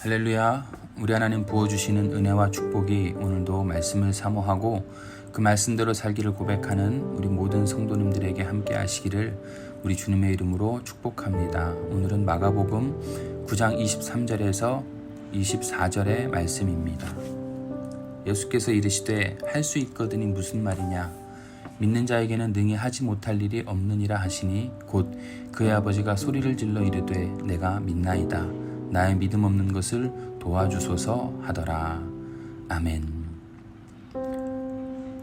할렐루야. 우리 하나님 부어주시는 은혜와 축복이 오늘도 말씀을 사모하고 그 말씀대로 살기를 고백하는 우리 모든 성도님들에게 함께 하시기를 우리 주님의 이름으로 축복합니다. 오늘은 마가복음 9장 23절에서 24절의 말씀입니다. 예수께서 이르시되 할 수 있거든이 무슨 말이냐? 믿는 자에게는 능히 하지 못할 일이 없느니라 하시니 곧 그의 아버지가 소리를 질러 이르되 내가 믿나이다. 나의 믿음 없는 것을 도와주소서 하더라. 아멘.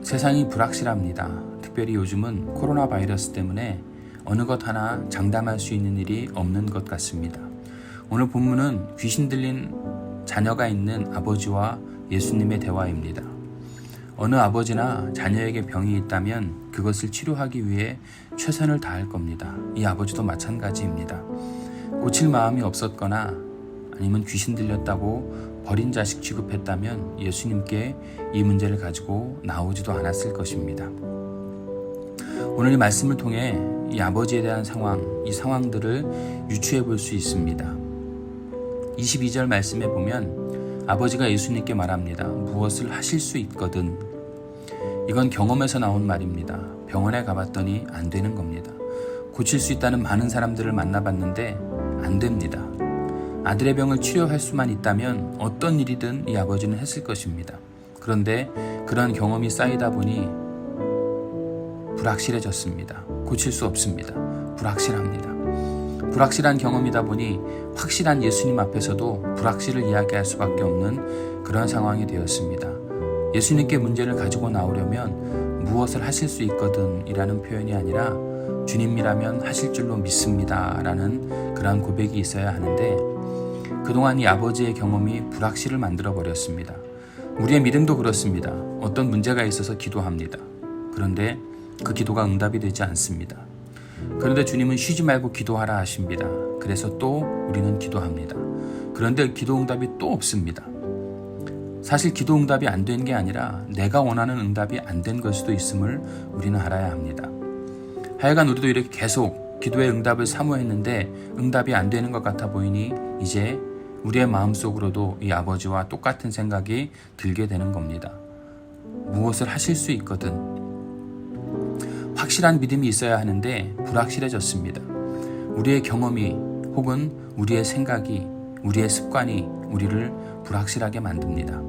세상이 불확실합니다. 특별히 요즘은 코로나 바이러스 때문에 어느 것 하나 장담할 수 있는 일이 없는 것 같습니다. 오늘 본문은 귀신 들린 자녀가 있는 아버지와 예수님의 대화입니다. 어느 아버지나 자녀에게 병이 있다면 그것을 치료하기 위해 최선을 다할 겁니다. 이 아버지도 마찬가지입니다. 고칠 마음이 없었거나 아니면 귀신 들렸다고 버린 자식 취급했다면 예수님께 이 문제를 가지고 나오지도 않았을 것입니다. 오늘 이 말씀을 통해 이 아버지에 대한 상황, 이 상황들을 유추해 볼 수 있습니다. 22절 말씀에 보면 아버지가 예수님께 말합니다. 무엇을 하실 수 있거든. 이건 경험에서 나온 말입니다. 병원에 가봤더니 안 되는 겁니다. 고칠 수 있다는 많은 사람들을 만나봤는데 안 됩니다. 아들의 병을 치료할 수만 있다면 어떤 일이든 이 아버지는 했을 것입니다. 그런데 그런 경험이 쌓이다 보니 불확실해졌습니다. 고칠 수 없습니다. 불확실합니다. 불확실한 경험이다 보니 확실한 예수님 앞에서도 불확실을 이야기할 수밖에 없는 그런 상황이 되었습니다. 예수님께 문제를 가지고 나오려면 무엇을 하실 수 있거든 이라는 표현이 아니라 주님이라면 하실 줄로 믿습니다 라는 그런 고백이 있어야 하는데 그동안 이 아버지의 경험이 불확실을 만들어 버렸습니다. 우리의 믿음도 그렇습니다. 어떤 문제가 있어서 기도합니다. 그런데 그 기도가 응답이 되지 않습니다. 그런데 주님은 쉬지 말고 기도하라 하십니다. 그래서 또 우리는 기도합니다. 그런데 기도 응답이 또 없습니다. 사실 기도 응답이 안 된 게 아니라 내가 원하는 응답이 안 된 걸 수도 있음을 우리는 알아야 합니다. 하여간 우리도 이렇게 계속 기도의 응답을 사모했는데 응답이 안 되는 것 같아 보이니 이제 우리의 마음속으로도 이 아버지와 똑같은 생각이 들게 되는 겁니다. 무엇을 하실 수 있거든. 확실한 믿음이 있어야 하는데 불확실해졌습니다. 우리의 경험이 혹은 우리의 생각이, 우리의 습관이 우리를 불확실하게 만듭니다.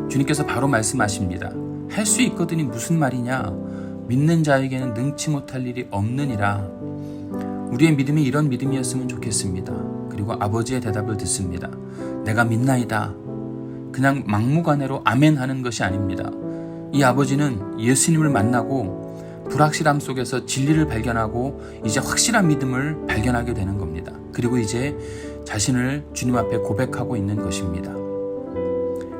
주님께서 바로 말씀하십니다. 할 수 있거든이 무슨 말이냐? 믿는 자에게는 능치 못할 일이 없느니라. 우리의 믿음이 이런 믿음이었으면 좋겠습니다. 그리고 아버지의 대답을 듣습니다. 내가 믿나이다. 그냥 막무가내로 아멘 하는 것이 아닙니다. 이 아버지는 예수님을 만나고 불확실함 속에서 진리를 발견하고 이제 확실한 믿음을 발견하게 되는 겁니다. 그리고 이제 자신을 주님 앞에 고백하고 있는 것입니다.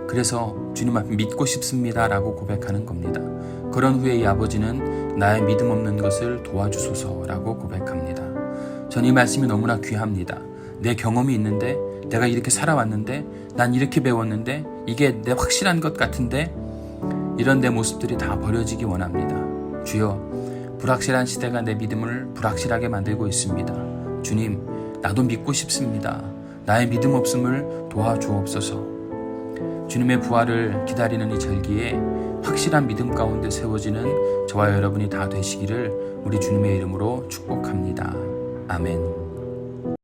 그래서 주님 앞에 믿고 싶습니다 라고 고백하는 겁니다. 그런 후에 이 아버지는 나의 믿음 없는 것을 도와주소서 라고 고백합니다. 전 이 말씀이 너무나 귀합니다. 내 경험이 있는데 내가 이렇게 살아왔는데 난 이렇게 배웠는데 이게 내 확실한 것 같은데 이런 내 모습들이 다 버려지기 원합니다. 주여, 불확실한 시대가 내 믿음을 불확실하게 만들고 있습니다. 주님, 나도 믿고 싶습니다. 나의 믿음 없음을 도와주옵소서. 주님의 부활을 기다리는 이 절기에 확실한 믿음 가운데 세워지는 저와 여러분이 다 되시기를 우리 주님의 이름으로 축복합니다. 아멘.